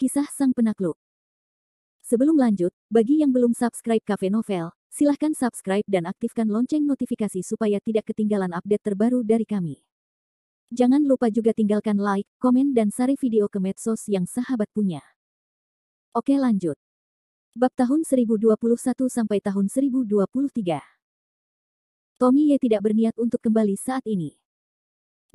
Kisah Sang Penakluk. Sebelum lanjut, bagi yang belum subscribe Cafe Novel, silahkan subscribe dan aktifkan lonceng notifikasi supaya tidak ketinggalan update terbaru dari kami. Jangan lupa juga tinggalkan like, komen dan share video ke medsos yang sahabat punya. Oke lanjut. Bab tahun 1021 sampai tahun 1023. Tommy Ye tidak berniat untuk kembali saat ini.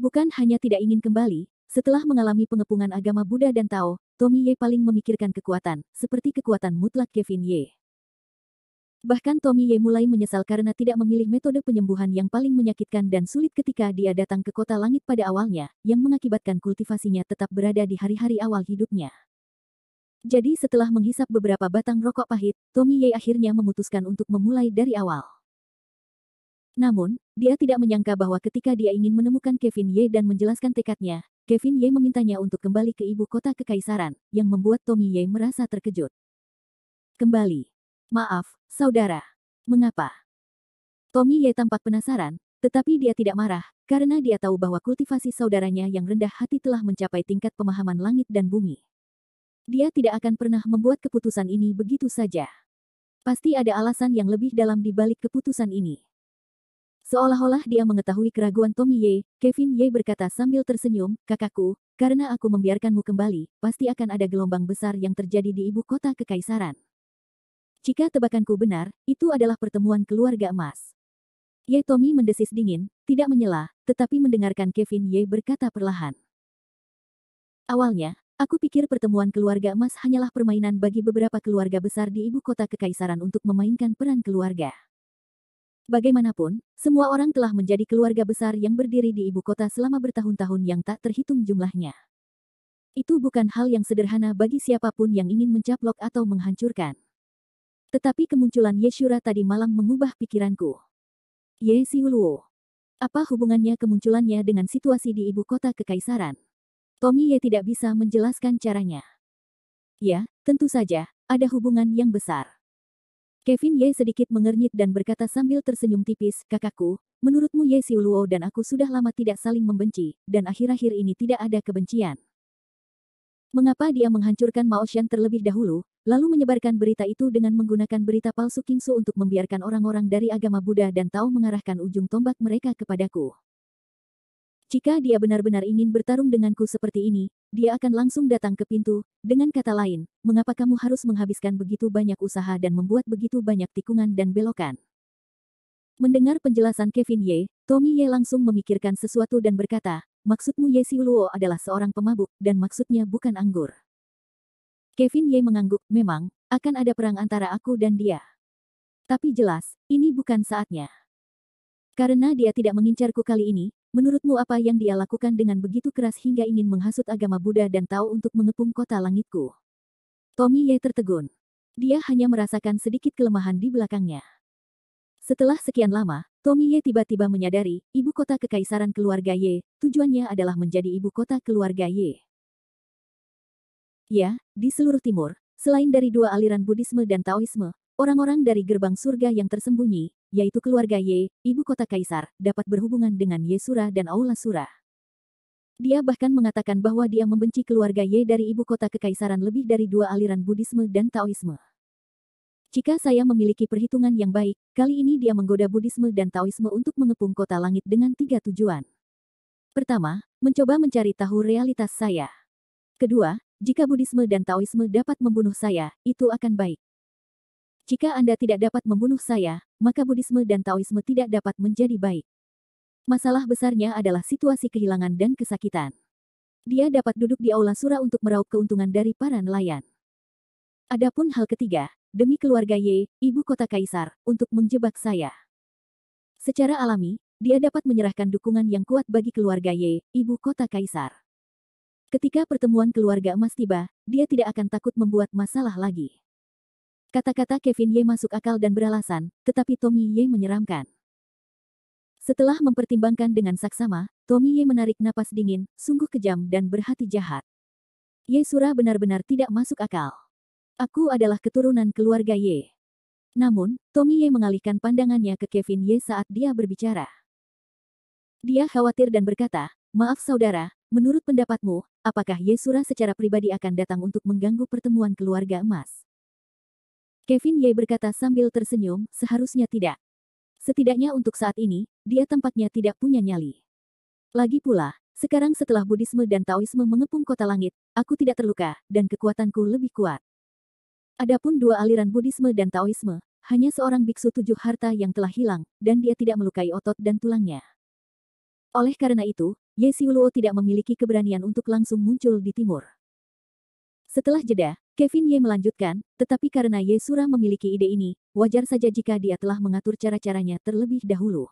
Bukan hanya tidak ingin kembali, setelah mengalami pengepungan agama Buddha dan Tao, Tommy Ye paling memikirkan kekuatan, seperti kekuatan mutlak Kevin Ye. Bahkan Tommy Ye mulai menyesal karena tidak memilih metode penyembuhan yang paling menyakitkan dan sulit ketika dia datang ke kota langit pada awalnya, yang mengakibatkan kultivasinya tetap berada di hari-hari awal hidupnya. Jadi setelah menghisap beberapa batang rokok pahit, Tommy Ye akhirnya memutuskan untuk memulai dari awal. Namun, dia tidak menyangka bahwa ketika dia ingin menemukan Kevin Ye dan menjelaskan tekadnya, Kevin Ye memintanya untuk kembali ke ibu kota kekaisaran, yang membuat Tommy Ye merasa terkejut. Kembali. Maaf, saudara. Mengapa? Tommy Ye tampak penasaran, tetapi dia tidak marah, karena dia tahu bahwa kultivasi saudaranya yang rendah hati telah mencapai tingkat pemahaman langit dan bumi. Dia tidak akan pernah membuat keputusan ini begitu saja. Pasti ada alasan yang lebih dalam di balik keputusan ini. Seolah-olah dia mengetahui keraguan Tommy Ye, Kevin Ye berkata sambil tersenyum, "Kakakku, karena aku membiarkanmu kembali, pasti akan ada gelombang besar yang terjadi di ibu kota kekaisaran. Jika tebakanku benar, itu adalah pertemuan keluarga emas." Ye Tommy mendesis dingin, tidak menyela, tetapi mendengarkan Kevin Ye berkata perlahan. "Awalnya, aku pikir pertemuan keluarga emas hanyalah permainan bagi beberapa keluarga besar di ibu kota kekaisaran untuk memainkan peran keluarga. Bagaimanapun, semua orang telah menjadi keluarga besar yang berdiri di ibu kota selama bertahun-tahun yang tak terhitung jumlahnya. Itu bukan hal yang sederhana bagi siapapun yang ingin mencaplok atau menghancurkan. Tetapi kemunculan Yeshura tadi malam mengubah pikiranku. Ye Xiuluo. Apa hubungannya kemunculannya dengan situasi di ibu kota kekaisaran? Tommy Ye tidak bisa menjelaskan caranya. Ya, tentu saja, ada hubungan yang besar. Kevin Ye sedikit mengernyit dan berkata sambil tersenyum tipis, "Kakakku, menurutmu Ye Xiuluo dan aku sudah lama tidak saling membenci, dan akhir-akhir ini tidak ada kebencian. Mengapa dia menghancurkan Mao Shan terlebih dahulu, lalu menyebarkan berita itu dengan menggunakan berita palsu Kingsu untuk membiarkan orang-orang dari agama Buddha dan Tao mengarahkan ujung tombak mereka kepadaku? Jika dia benar-benar ingin bertarung denganku seperti ini, dia akan langsung datang ke pintu. Dengan kata lain, mengapa kamu harus menghabiskan begitu banyak usaha dan membuat begitu banyak tikungan dan belokan?" Mendengar penjelasan Kevin Ye, Tommy Ye langsung memikirkan sesuatu dan berkata, "Maksudmu Ye Xiuluo adalah seorang pemabuk, dan maksudnya bukan anggur." Kevin Ye mengangguk, "Memang, akan ada perang antara aku dan dia. Tapi jelas, ini bukan saatnya. Karena dia tidak mengincarku kali ini, menurutmu apa yang dia lakukan dengan begitu keras hingga ingin menghasut agama Buddha dan Tao untuk mengepung kota langitku?" Tommy Ye tertegun. Dia hanya merasakan sedikit kelemahan di belakangnya. Setelah sekian lama, Tommy Ye tiba-tiba menyadari, ibu kota kekaisaran keluarga Ye, tujuannya adalah menjadi ibu kota keluarga Ye. Ya, di seluruh timur, selain dari dua aliran Buddhisme dan Taoisme, orang-orang dari gerbang surga yang tersembunyi, yaitu keluarga Ye, ibu kota kaisar, dapat berhubungan dengan Ye Sura dan Aula Sura. Dia bahkan mengatakan bahwa dia membenci keluarga Ye dari ibu kota kekaisaran lebih dari dua aliran Buddhisme dan Taoisme. Jika saya memiliki perhitungan yang baik, kali ini dia menggoda Buddhisme dan Taoisme untuk mengepung kota langit dengan 3 tujuan. Pertama, mencoba mencari tahu realitas saya. Kedua, jika Buddhisme dan Taoisme dapat membunuh saya, itu akan baik. Jika Anda tidak dapat membunuh saya, maka Buddhisme dan Taoisme tidak dapat menjadi baik. Masalah besarnya adalah situasi kehilangan dan kesakitan. Dia dapat duduk di Aula Sura untuk meraup keuntungan dari para nelayan. Adapun hal ketiga, demi keluarga Ye, ibu kota kaisar, untuk menjebak saya. Secara alami, dia dapat menyerahkan dukungan yang kuat bagi keluarga Ye, ibu kota kaisar. Ketika pertemuan keluarga emas tiba, dia tidak akan takut membuat masalah lagi. Kata-kata Kevin Ye masuk akal dan beralasan, tetapi Tommy Ye menyeramkan. Setelah mempertimbangkan dengan saksama, Tommy Ye menarik napas dingin, sungguh kejam dan berhati jahat. Ye Sura benar-benar tidak masuk akal. Aku adalah keturunan keluarga Ye. Namun, Tommy Ye mengalihkan pandangannya ke Kevin Ye saat dia berbicara. Dia khawatir dan berkata, "Maaf saudara, menurut pendapatmu, apakah Yesura secara pribadi akan datang untuk mengganggu pertemuan keluarga emas? Kevin Ye berkata sambil tersenyum, seharusnya tidak. Setidaknya untuk saat ini, dia tampaknya tidak punya nyali. Lagi pula, sekarang setelah Buddhisme dan Taoisme mengepung kota langit, aku tidak terluka, dan kekuatanku lebih kuat. Adapun dua aliran Buddhisme dan Taoisme, hanya seorang biksu tujuh harta yang telah hilang, dan dia tidak melukai otot dan tulangnya. Oleh karena itu, Ye Xiuluo tidak memiliki keberanian untuk langsung muncul di timur. Setelah jeda, Kevin Ye melanjutkan, tetapi karena Ye Sura memiliki ide ini, wajar saja jika dia telah mengatur cara-caranya terlebih dahulu.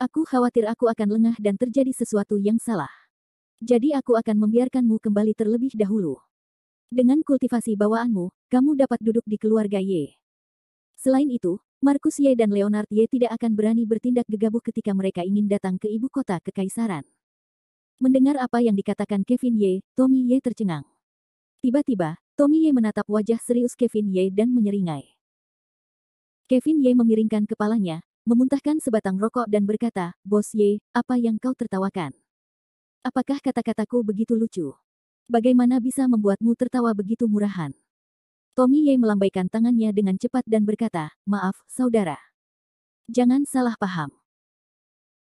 Aku khawatir aku akan lengah dan terjadi sesuatu yang salah. Jadi aku akan membiarkanmu kembali terlebih dahulu. Dengan kultivasi bawaanmu, kamu dapat duduk di keluarga Ye. Selain itu, Marcus Ye dan Leonard Ye tidak akan berani bertindak gegabah ketika mereka ingin datang ke ibu kota kekaisaran. Mendengar apa yang dikatakan Kevin Ye, Tommy Ye tercengang. Tiba-tiba, Tommy Ye menatap wajah serius Kevin Ye dan menyeringai. Kevin Ye memiringkan kepalanya, memuntahkan sebatang rokok dan berkata, Bos Ye, apa yang kau tertawakan? Apakah kata-kataku begitu lucu? Bagaimana bisa membuatmu tertawa begitu murahan? Tommy Ye melambaikan tangannya dengan cepat dan berkata, maaf, saudara. Jangan salah paham.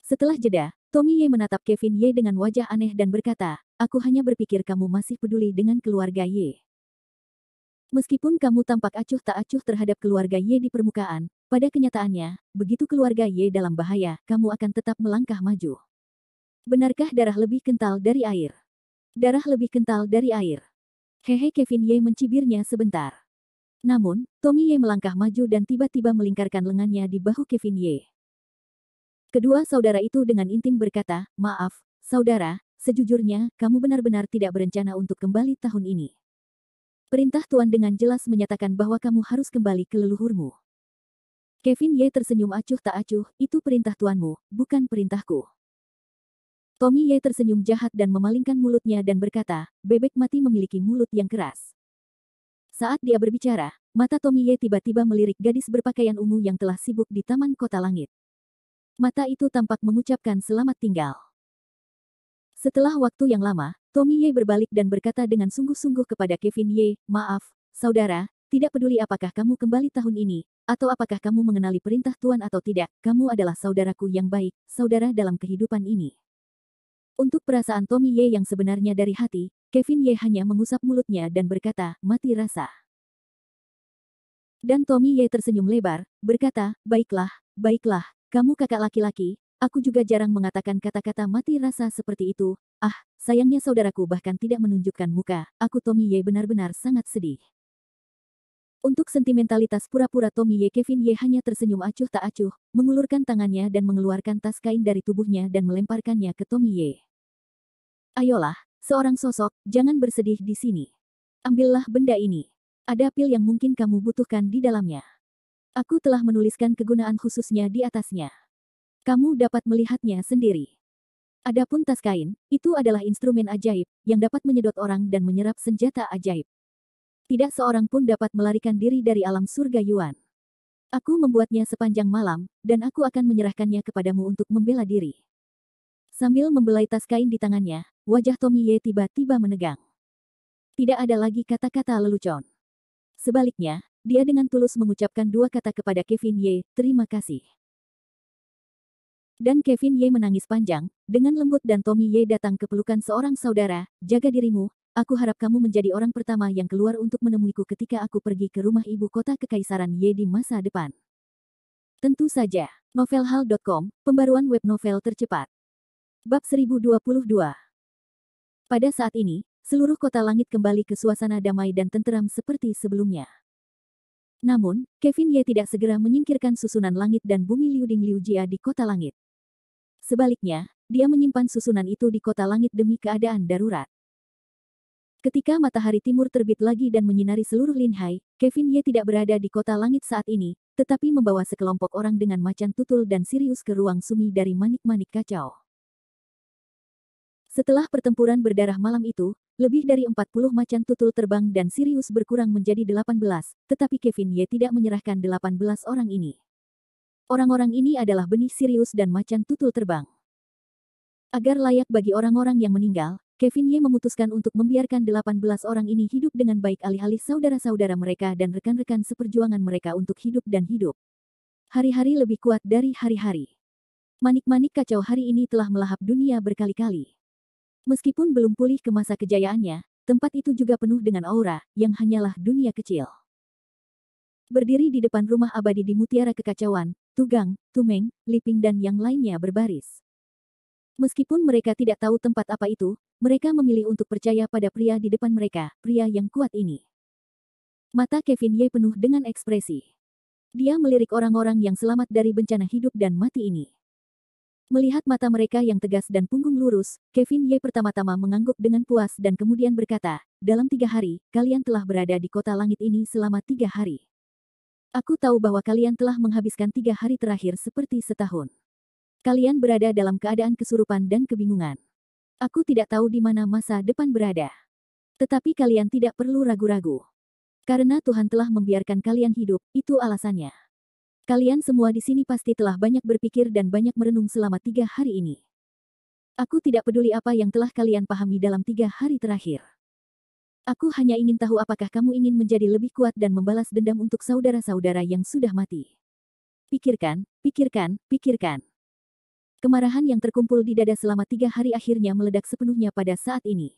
Setelah jeda, Tommy Ye menatap Kevin Ye dengan wajah aneh dan berkata, aku hanya berpikir kamu masih peduli dengan keluarga Ye. Meskipun kamu tampak acuh tak acuh terhadap keluarga Ye di permukaan, pada kenyataannya, begitu keluarga Ye dalam bahaya, kamu akan tetap melangkah maju. Benarkah darah lebih kental dari air? Darah lebih kental dari air. Hehe, Kevin Ye mencibirnya sebentar. Namun, Tommy Ye melangkah maju dan tiba-tiba melingkarkan lengannya di bahu Kevin Ye. Kedua saudara itu dengan intim berkata, maaf, saudara, sejujurnya, kamu benar-benar tidak berencana untuk kembali tahun ini. Perintah Tuan dengan jelas menyatakan bahwa kamu harus kembali ke leluhurmu. Kevin Ye tersenyum acuh tak acuh, itu perintah tuanmu, bukan perintahku. Tommy Ye tersenyum jahat dan memalingkan mulutnya dan berkata, bebek mati memiliki mulut yang keras. Saat dia berbicara, mata Tommy Ye tiba-tiba melirik gadis berpakaian ungu yang telah sibuk di Taman Kota Langit. Mata itu tampak mengucapkan selamat tinggal. Setelah waktu yang lama, Tommy Ye berbalik dan berkata dengan sungguh-sungguh kepada Kevin Ye, maaf, saudara, tidak peduli apakah kamu kembali tahun ini, atau apakah kamu mengenali perintah Tuan atau tidak, kamu adalah saudaraku yang baik, saudara dalam kehidupan ini. Untuk perasaan Tommy Ye yang sebenarnya dari hati, Kevin Ye hanya mengusap mulutnya dan berkata, mati rasa. Dan Tommy Ye tersenyum lebar, berkata, baiklah, baiklah, kamu kakak laki-laki, aku juga jarang mengatakan kata-kata mati rasa seperti itu. Ah, sayangnya saudaraku bahkan tidak menunjukkan muka, aku Tommy Ye benar-benar sangat sedih. Untuk sentimentalitas pura-pura Tommy Ye, Kevin Ye hanya tersenyum acuh tak acuh, mengulurkan tangannya dan mengeluarkan tas kain dari tubuhnya dan melemparkannya ke Tommy Ye. Ayolah, seorang sosok, jangan bersedih di sini. Ambillah benda ini. Ada pil yang mungkin kamu butuhkan di dalamnya. Aku telah menuliskan kegunaan khususnya di atasnya. Kamu dapat melihatnya sendiri. Adapun tas kain, itu adalah instrumen ajaib, yang dapat menyedot orang dan menyerap senjata ajaib. Tidak seorang pun dapat melarikan diri dari alam surga Yuan. Aku membuatnya sepanjang malam, dan aku akan menyerahkannya kepadamu untuk membela diri. Sambil membelai tas kain di tangannya, wajah Tommy Ye tiba-tiba menegang. Tidak ada lagi kata-kata lelucon. Sebaliknya, dia dengan tulus mengucapkan dua kata kepada Kevin Ye, terima kasih. Dan Kevin Ye menangis panjang, dengan lembut dan Tommy Ye datang ke pelukan seorang saudara, jaga dirimu, aku harap kamu menjadi orang pertama yang keluar untuk menemuiku ketika aku pergi ke rumah ibu kota kekaisaran Ye di masa depan. Tentu saja, novelhal.com, pembaruan web novel tercepat. Bab 1022. Pada saat ini, seluruh kota langit kembali ke suasana damai dan tenteram seperti sebelumnya. Namun, Kevin Ye tidak segera menyingkirkan susunan langit dan bumi Liuding Liu Jia di kota langit. Sebaliknya, dia menyimpan susunan itu di kota langit demi keadaan darurat. Ketika matahari timur terbit lagi dan menyinari seluruh Linhai, Kevin Ye tidak berada di kota langit saat ini, tetapi membawa sekelompok orang dengan macan tutul dan Sirius ke ruang sumi dari manik-manik kacau. Setelah pertempuran berdarah malam itu, lebih dari 40 macan tutul terbang dan Sirius berkurang menjadi 18, tetapi Kevin Ye tidak menyerahkan 18 orang ini. Orang-orang ini adalah benih Sirius dan macan tutul terbang. Agar layak bagi orang-orang yang meninggal, Kevin Ye memutuskan untuk membiarkan 18 orang ini hidup dengan baik alih-alih saudara-saudara mereka dan rekan-rekan seperjuangan mereka untuk hidup dan hidup. Hari-hari lebih kuat dari hari-hari. Manik-manik kacau hari ini telah melahap dunia berkali-kali. Meskipun belum pulih ke masa kejayaannya, tempat itu juga penuh dengan aura, yang hanyalah dunia kecil. Berdiri di depan rumah abadi di Mutiara Kekacauan, Tugang, Tumeng, Liping dan yang lainnya berbaris. Meskipun mereka tidak tahu tempat apa itu, mereka memilih untuk percaya pada pria di depan mereka, pria yang kuat ini. Mata Kevin Ye penuh dengan ekspresi. Dia melirik orang-orang yang selamat dari bencana hidup dan mati ini. Melihat mata mereka yang tegas dan punggung lurus, Kevin Ye pertama-tama mengangguk dengan puas dan kemudian berkata, dalam 3 hari, kalian telah berada di kota langit ini selama 3 hari. Aku tahu bahwa kalian telah menghabiskan 3 hari terakhir seperti setahun. Kalian berada dalam keadaan kesurupan dan kebingungan. Aku tidak tahu di mana masa depan berada. Tetapi kalian tidak perlu ragu-ragu. Karena Tuhan telah membiarkan kalian hidup, itu alasannya. Kalian semua di sini pasti telah banyak berpikir dan banyak merenung selama 3 hari ini. Aku tidak peduli apa yang telah kalian pahami dalam 3 hari terakhir. Aku hanya ingin tahu apakah kamu ingin menjadi lebih kuat dan membalas dendam untuk saudara-saudara yang sudah mati. Pikirkan, pikirkan, pikirkan. Kemarahan yang terkumpul di dada selama 3 hari akhirnya meledak sepenuhnya pada saat ini.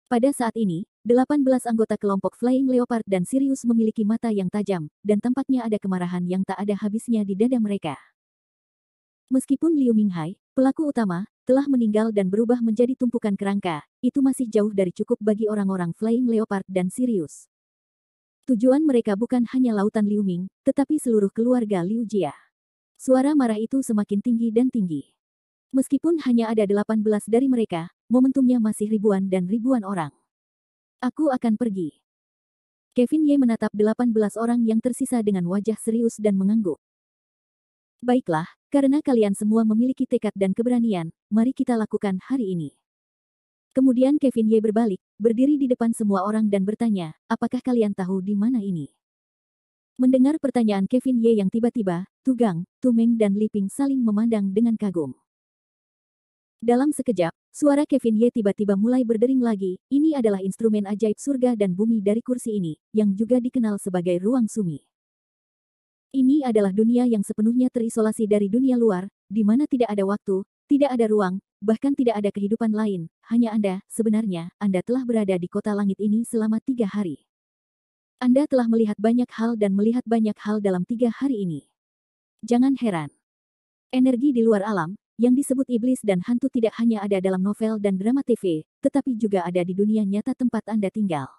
Pada saat ini, 18 anggota kelompok Flying Leopard dan Sirius memiliki mata yang tajam, dan tampaknya ada kemarahan yang tak ada habisnya di dada mereka. Meskipun Liu Minghai, pelaku utama, telah meninggal dan berubah menjadi tumpukan kerangka, itu masih jauh dari cukup bagi orang-orang Flying Leopard dan Sirius. Tujuan mereka bukan hanya lautan Liu Ming, tetapi seluruh keluarga Liu Jia. Suara marah itu semakin tinggi dan tinggi. Meskipun hanya ada 18 dari mereka, momentumnya masih ribuan dan ribuan orang. Aku akan pergi. Kevin Ye menatap 18 orang yang tersisa dengan wajah serius dan mengangguk. Baiklah, karena kalian semua memiliki tekad dan keberanian, mari kita lakukan hari ini. Kemudian Kevin Ye berbalik, berdiri di depan semua orang dan bertanya, apakah kalian tahu di mana ini? Mendengar pertanyaan Kevin Ye yang tiba-tiba, Tugang, Tumeng dan Liping saling memandang dengan kagum. Dalam sekejap, suara Kevin Ye tiba-tiba mulai berdering lagi, ini adalah instrumen ajaib surga dan bumi dari kursi ini, yang juga dikenal sebagai ruang sumi. Ini adalah dunia yang sepenuhnya terisolasi dari dunia luar, di mana tidak ada waktu, tidak ada ruang, bahkan tidak ada kehidupan lain, hanya Anda, sebenarnya, Anda telah berada di kota langit ini selama 3 hari. Anda telah melihat banyak hal dan melihat banyak hal dalam 3 hari ini. Jangan heran. Energi di luar alam, yang disebut iblis dan hantu tidak hanya ada dalam novel dan drama TV, tetapi juga ada di dunia nyata tempat Anda tinggal.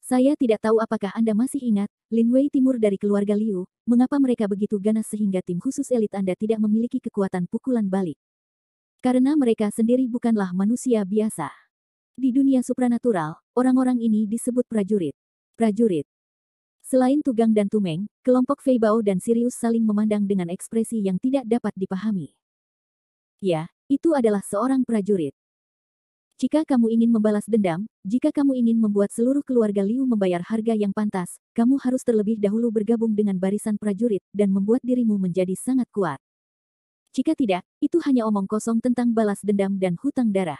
Saya tidak tahu apakah Anda masih ingat, Lin Wei Timur dari keluarga Liu, mengapa mereka begitu ganas sehingga tim khusus elit Anda tidak memiliki kekuatan pukulan balik. Karena mereka sendiri bukanlah manusia biasa. Di dunia supranatural, orang-orang ini disebut prajurit. Prajurit. Selain Tugang dan Tumeng, kelompok Fei Bao dan Sirius saling memandang dengan ekspresi yang tidak dapat dipahami. Ya, itu adalah seorang prajurit. Jika kamu ingin membalas dendam, jika kamu ingin membuat seluruh keluarga Liu membayar harga yang pantas, kamu harus terlebih dahulu bergabung dengan barisan prajurit dan membuat dirimu menjadi sangat kuat. Jika tidak, itu hanya omong kosong tentang balas dendam dan hutang darah.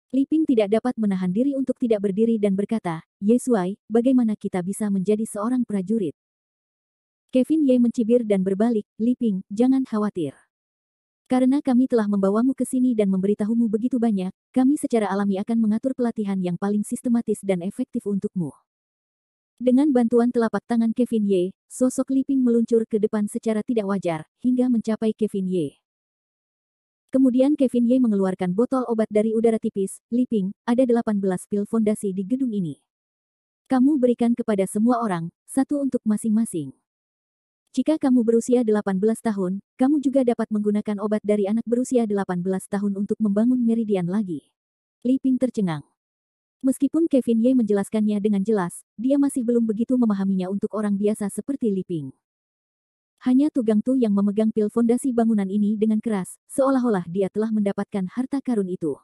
Liping tidak dapat menahan diri untuk tidak berdiri dan berkata, Yesuai, bagaimana kita bisa menjadi seorang prajurit? Kevin Ye mencibir dan berbalik, Liping, jangan khawatir. Karena kami telah membawamu ke sini dan memberitahumu begitu banyak, kami secara alami akan mengatur pelatihan yang paling sistematis dan efektif untukmu. Dengan bantuan telapak tangan Kevin Ye, sosok Liping meluncur ke depan secara tidak wajar, hingga mencapai Kevin Ye. Kemudian Kevin Ye mengeluarkan botol obat dari udara tipis, Liping, ada 18 pil fondasi di gedung ini. Kamu berikan kepada semua orang, satu untuk masing-masing. Jika kamu berusia 18 tahun, kamu juga dapat menggunakan obat dari anak berusia 18 tahun untuk membangun meridian lagi. Liping tercengang. Meskipun Kevin Ye menjelaskannya dengan jelas, dia masih belum begitu memahaminya untuk orang biasa seperti Liping. Hanya Tugang Tu yang memegang pil fondasi bangunan ini dengan keras, seolah-olah dia telah mendapatkan harta karun itu.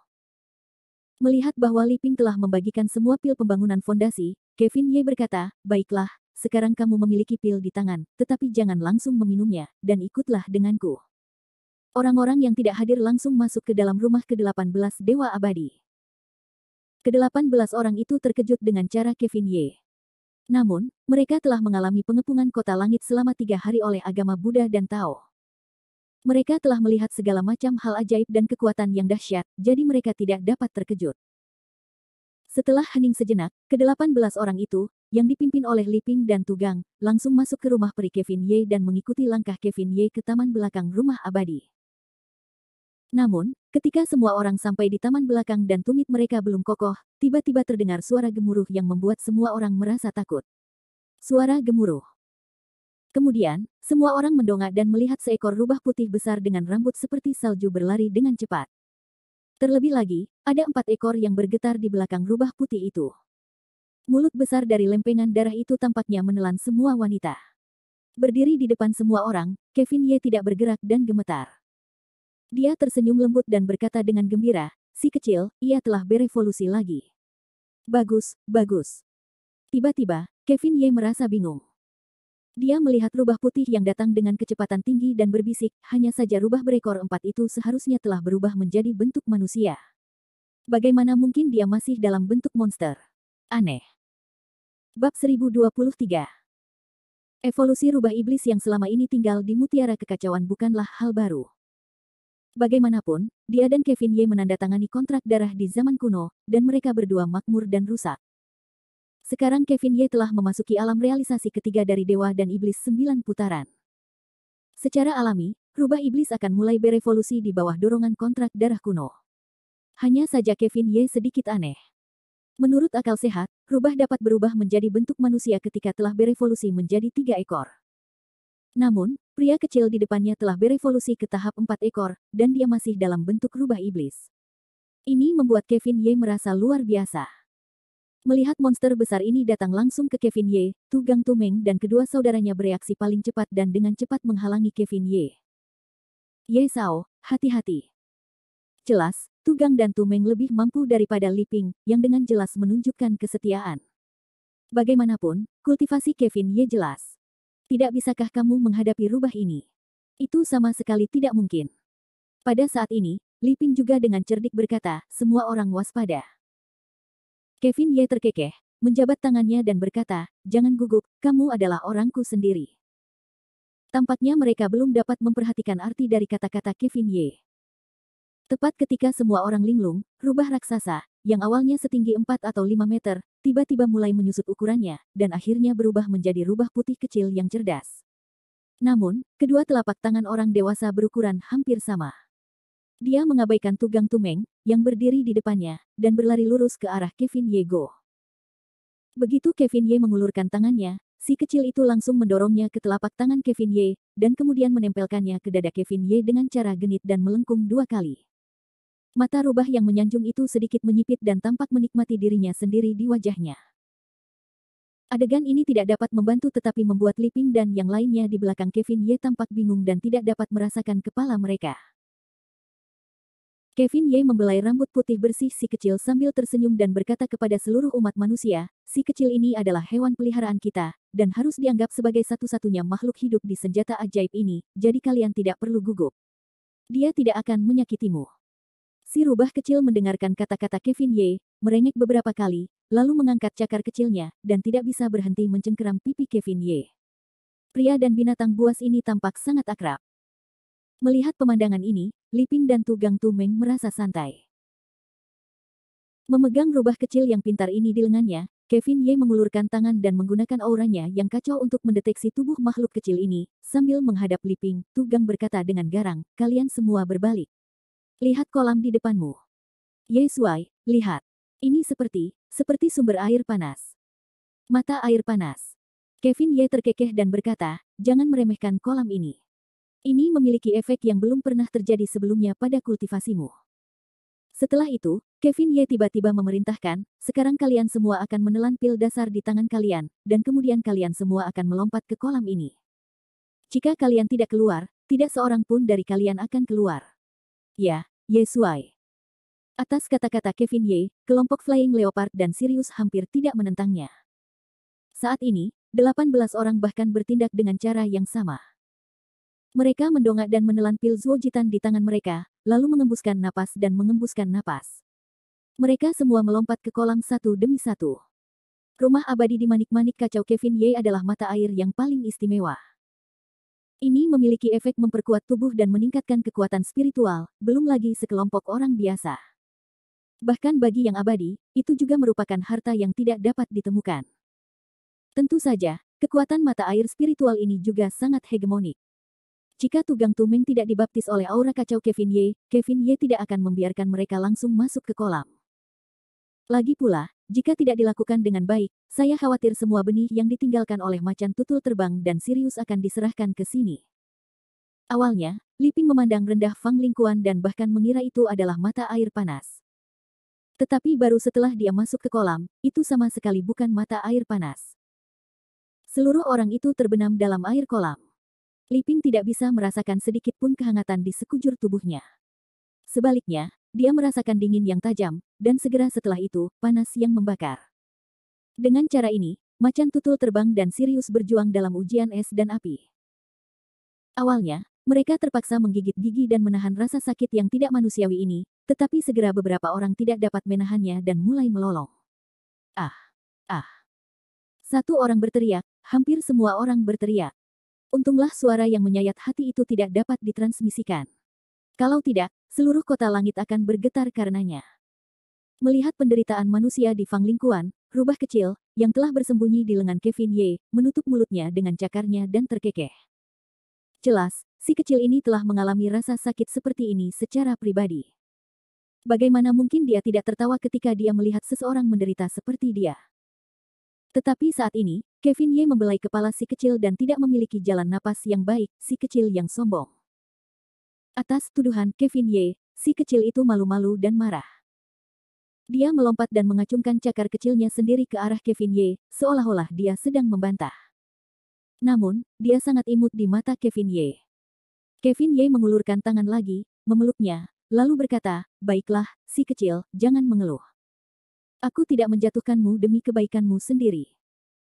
Melihat bahwa Liping telah membagikan semua pil pembangunan fondasi, Kevin Ye berkata, baiklah, sekarang kamu memiliki pil di tangan, tetapi jangan langsung meminumnya, dan ikutlah denganku. Orang-orang yang tidak hadir langsung masuk ke dalam rumah ke-18 Dewa Abadi. Ke-18 orang itu terkejut dengan cara Kevin Ye. Namun, mereka telah mengalami pengepungan kota langit selama 3 hari oleh agama Buddha dan Tao. Mereka telah melihat segala macam hal ajaib dan kekuatan yang dahsyat, jadi mereka tidak dapat terkejut. Setelah hening sejenak, ke-18 orang itu, yang dipimpin oleh Li Ping dan Tu Gang, langsung masuk ke rumah peri Kevin Ye dan mengikuti langkah Kevin Ye ke taman belakang rumah abadi. Namun, ketika semua orang sampai di taman belakang dan tumit mereka belum kokoh, tiba-tiba terdengar suara gemuruh yang membuat semua orang merasa takut. Suara gemuruh. Kemudian, semua orang mendongak dan melihat seekor rubah putih besar dengan rambut seperti salju berlari dengan cepat. Terlebih lagi, ada 4 ekor yang bergetar di belakang rubah putih itu. Mulut besar dari lempengan darah itu tampaknya menelan semua wanita. Berdiri di depan semua orang, Kevin Ye tidak bergerak dan gemetar. Dia tersenyum lembut dan berkata dengan gembira, "Si kecil, ia telah berevolusi lagi. Bagus, bagus." Tiba-tiba, Kevin Ye merasa bingung. Dia melihat rubah putih yang datang dengan kecepatan tinggi dan berbisik, hanya saja rubah berekor 4 itu seharusnya telah berubah menjadi bentuk manusia. Bagaimana mungkin dia masih dalam bentuk monster? Aneh. Bab 1023. Evolusi rubah iblis yang selama ini tinggal di Mutiara Kekacauan bukanlah hal baru. Bagaimanapun, dia dan Kevin Ye menandatangani kontrak darah di zaman kuno, dan mereka berdua makmur dan rusak. Sekarang Kevin Ye telah memasuki alam realisasi ketiga dari Dewa dan Iblis 9 putaran. Secara alami, rubah iblis akan mulai berevolusi di bawah dorongan kontrak darah kuno. Hanya saja Kevin Ye sedikit aneh. Menurut akal sehat, rubah dapat berubah menjadi bentuk manusia ketika telah berevolusi menjadi 3 ekor. Namun, pria kecil di depannya telah berevolusi ke tahap 4 ekor, dan dia masih dalam bentuk rubah iblis. Ini membuat Kevin Ye merasa luar biasa. Melihat monster besar ini datang langsung ke Kevin Ye, Tu Gang Tu Meng dan kedua saudaranya bereaksi paling cepat dan dengan cepat menghalangi Kevin Ye. "Ye Sao, hati-hati." Jelas, Tu Gang dan Tu Meng lebih mampu daripada Li Ping, yang dengan jelas menunjukkan kesetiaan. Bagaimanapun, kultivasi Kevin Ye jelas. "Tidak bisakah kamu menghadapi rubah ini?" Itu sama sekali tidak mungkin. Pada saat ini, Li Ping juga dengan cerdik berkata, "Semua orang waspada." Kevin Ye terkekeh, menjabat tangannya dan berkata, "Jangan gugup, kamu adalah orangku sendiri." Tampaknya mereka belum dapat memperhatikan arti dari kata-kata Kevin Ye. Tepat ketika semua orang linglung, rubah raksasa, yang awalnya setinggi 4 atau 5 meter, tiba-tiba mulai menyusut ukurannya, dan akhirnya berubah menjadi rubah putih kecil yang cerdas. Namun, kedua telapak tangan orang dewasa berukuran hampir sama. Dia mengabaikan Tu Gang Tu Meng, yang berdiri di depannya, dan berlari lurus ke arah Kevin Ye Go. Begitu Kevin Ye mengulurkan tangannya, si kecil itu langsung mendorongnya ke telapak tangan Kevin Ye, dan kemudian menempelkannya ke dada Kevin Ye dengan cara genit dan melengkung 2 kali. Mata rubah yang menyanjung itu sedikit menyipit dan tampak menikmati dirinya sendiri di wajahnya. Adegan ini tidak dapat membantu tetapi membuat Li Ping dan yang lainnya di belakang Kevin Ye tampak bingung dan tidak dapat merasakan kepala mereka. Kevin Ye membelai rambut putih bersih si kecil sambil tersenyum dan berkata kepada seluruh umat manusia, "Si kecil ini adalah hewan peliharaan kita, dan harus dianggap sebagai satu-satunya makhluk hidup di senjata ajaib ini, jadi kalian tidak perlu gugup. Dia tidak akan menyakitimu." Si rubah kecil mendengarkan kata-kata Kevin Ye, merengek beberapa kali, lalu mengangkat cakar kecilnya, dan tidak bisa berhenti mencengkeram pipi Kevin Ye. Pria dan binatang buas ini tampak sangat akrab. Melihat pemandangan ini, Li Ping dan Tu Gang Tu Meng merasa santai. Memegang rubah kecil yang pintar ini di lengannya, Kevin Ye mengulurkan tangan dan menggunakan auranya yang kacau untuk mendeteksi tubuh makhluk kecil ini, sambil menghadap Li Ping, Tu Gang berkata dengan garang, "Kalian semua berbalik. Lihat kolam di depanmu. Ye Suai, lihat. Ini seperti sumber air panas. Mata air panas." Kevin Ye terkekeh dan berkata, "Jangan meremehkan kolam ini. Ini memiliki efek yang belum pernah terjadi sebelumnya pada kultivasimu." Setelah itu, Kevin Ye tiba-tiba memerintahkan, "Sekarang kalian semua akan menelan pil dasar di tangan kalian, dan kemudian kalian semua akan melompat ke kolam ini. Jika kalian tidak keluar, tidak seorang pun dari kalian akan keluar." "Ya, Ye Suai." Atas kata-kata Kevin Ye, kelompok Flying Leopard dan Sirius hampir tidak menentangnya. Saat ini, 18 orang bahkan bertindak dengan cara yang sama. Mereka mendongak dan menelan pil Zuojitan di tangan mereka, lalu mengembuskan napas dan mengembuskan napas. Mereka semua melompat ke kolam satu demi satu. Rumah abadi di manik-manik kacau Kevin Ye adalah mata air yang paling istimewa. Ini memiliki efek memperkuat tubuh dan meningkatkan kekuatan spiritual, belum lagi sekelompok orang biasa. Bahkan bagi yang abadi, itu juga merupakan harta yang tidak dapat ditemukan. Tentu saja, kekuatan mata air spiritual ini juga sangat hegemonik. Jika Tugang Tumeng tidak dibaptis oleh aura kacau Kevin Ye tidak akan membiarkan mereka langsung masuk ke kolam. Lagi pula, jika tidak dilakukan dengan baik, saya khawatir semua benih yang ditinggalkan oleh macan tutul terbang dan Sirius akan diserahkan ke sini. Awalnya, Li Ping memandang rendah Fang Lingkuan dan bahkan mengira itu adalah mata air panas. Tetapi baru setelah dia masuk ke kolam, itu sama sekali bukan mata air panas. Seluruh orang itu terbenam dalam air kolam. Li Ping tidak bisa merasakan sedikit pun kehangatan di sekujur tubuhnya. Sebaliknya, dia merasakan dingin yang tajam, dan segera setelah itu, panas yang membakar. Dengan cara ini, macan tutul terbang dan Sirius berjuang dalam ujian es dan api. Awalnya, mereka terpaksa menggigit gigi dan menahan rasa sakit yang tidak manusiawi ini, tetapi segera beberapa orang tidak dapat menahannya dan mulai melolong. Ah! Ah! Satu orang berteriak, hampir semua orang berteriak. Untunglah suara yang menyayat hati itu tidak dapat ditransmisikan. Kalau tidak, seluruh kota langit akan bergetar karenanya. Melihat penderitaan manusia di Fang Lingkuan, rubah kecil, yang telah bersembunyi di lengan Kevin Ye, menutup mulutnya dengan cakarnya dan terkekeh. Jelas, si kecil ini telah mengalami rasa sakit seperti ini secara pribadi. Bagaimana mungkin dia tidak tertawa ketika dia melihat seseorang menderita seperti dia? Tetapi saat ini, Kevin Ye membelai kepala si kecil dan tidak memiliki jalan napas yang baik, si kecil yang sombong. Atas tuduhan Kevin Ye, si kecil itu malu-malu dan marah. Dia melompat dan mengacungkan cakar kecilnya sendiri ke arah Kevin Ye, seolah-olah dia sedang membantah. Namun, dia sangat imut di mata Kevin Ye. Kevin Ye mengulurkan tangan lagi, memeluknya, lalu berkata, "Baiklah, si kecil, jangan mengeluh. Aku tidak menjatuhkanmu demi kebaikanmu sendiri.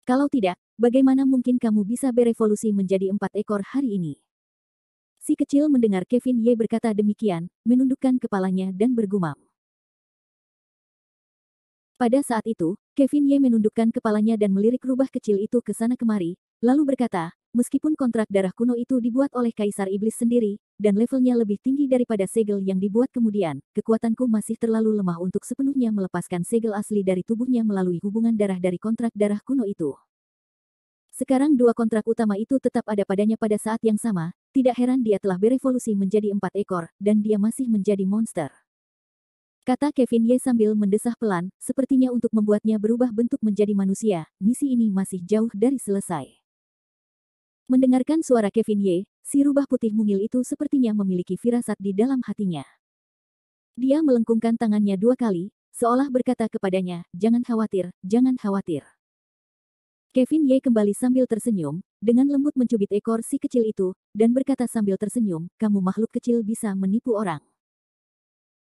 Kalau tidak, bagaimana mungkin kamu bisa berevolusi menjadi 4 ekor hari ini?" Si kecil mendengar Kevin Ye berkata demikian, menundukkan kepalanya dan bergumam. Pada saat itu, Kevin Ye menundukkan kepalanya dan melirik rubah kecil itu ke sana kemari, lalu berkata, "Meskipun kontrak darah kuno itu dibuat oleh Kaisar Iblis sendiri, dan levelnya lebih tinggi daripada segel yang dibuat kemudian, kekuatanku masih terlalu lemah untuk sepenuhnya melepaskan segel asli dari tubuhnya melalui hubungan darah dari kontrak darah kuno itu. Sekarang dua kontrak utama itu tetap ada padanya pada saat yang sama, tidak heran dia telah berevolusi menjadi 4 ekor, dan dia masih menjadi monster." Kata Kevin Ye sambil mendesah pelan, sepertinya untuk membuatnya berubah bentuk menjadi manusia, misi ini masih jauh dari selesai. Mendengarkan suara Kevin Ye, si rubah putih mungil itu sepertinya memiliki firasat di dalam hatinya. Dia melengkungkan tangannya 2 kali, seolah berkata kepadanya, "Jangan khawatir, jangan khawatir." Kevin Ye kembali sambil tersenyum, dengan lembut mencubit ekor si kecil itu, dan berkata sambil tersenyum, "Kamu makhluk kecil bisa menipu orang."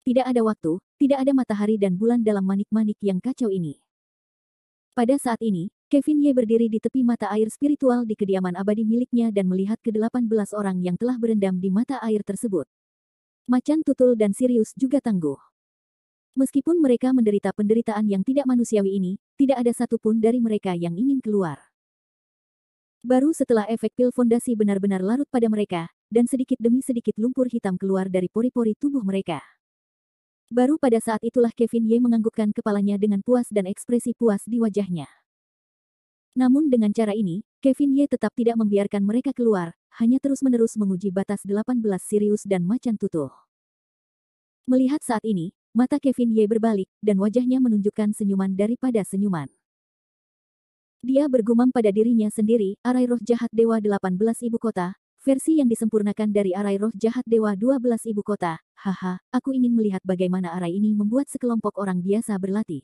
Tidak ada waktu, tidak ada matahari dan bulan dalam manik-manik yang kacau ini. Pada saat ini, Kevin Ye berdiri di tepi mata air spiritual di kediaman abadi miliknya dan melihat ke-18 orang yang telah berendam di mata air tersebut. Macan tutul dan Sirius juga tangguh. Meskipun mereka menderita penderitaan yang tidak manusiawi ini, tidak ada satupun dari mereka yang ingin keluar. Baru setelah efek pil fondasi benar-benar larut pada mereka, dan sedikit demi sedikit lumpur hitam keluar dari pori-pori tubuh mereka. Baru pada saat itulah Kevin Ye menganggukkan kepalanya dengan puas dan ekspresi puas di wajahnya. Namun dengan cara ini, Kevin Ye tetap tidak membiarkan mereka keluar, hanya terus-menerus menguji batas 18 Sirius dan macan tutul. Melihat saat ini, mata Kevin Ye berbalik, dan wajahnya menunjukkan senyuman daripada senyuman. Dia bergumam pada dirinya sendiri, "Arai roh jahat dewa 18 ibu kota, versi yang disempurnakan dari arai roh jahat dewa 12 ibu kota, haha, aku ingin melihat bagaimana arai ini membuat sekelompok orang biasa berlatih."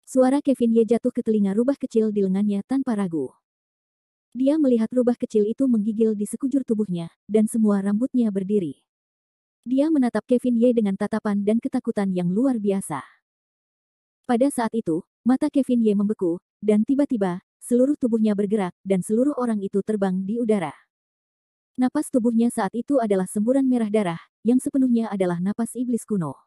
Suara Kevin Ye jatuh ke telinga rubah kecil di lengannya tanpa ragu. Dia melihat rubah kecil itu menggigil di sekujur tubuhnya, dan semua rambutnya berdiri. Dia menatap Kevin Ye dengan tatapan dan ketakutan yang luar biasa. Pada saat itu, mata Kevin Ye membeku, dan tiba-tiba, seluruh tubuhnya bergerak, dan seluruh orang itu terbang di udara. Napas tubuhnya saat itu adalah semburan merah darah, yang sepenuhnya adalah napas iblis kuno.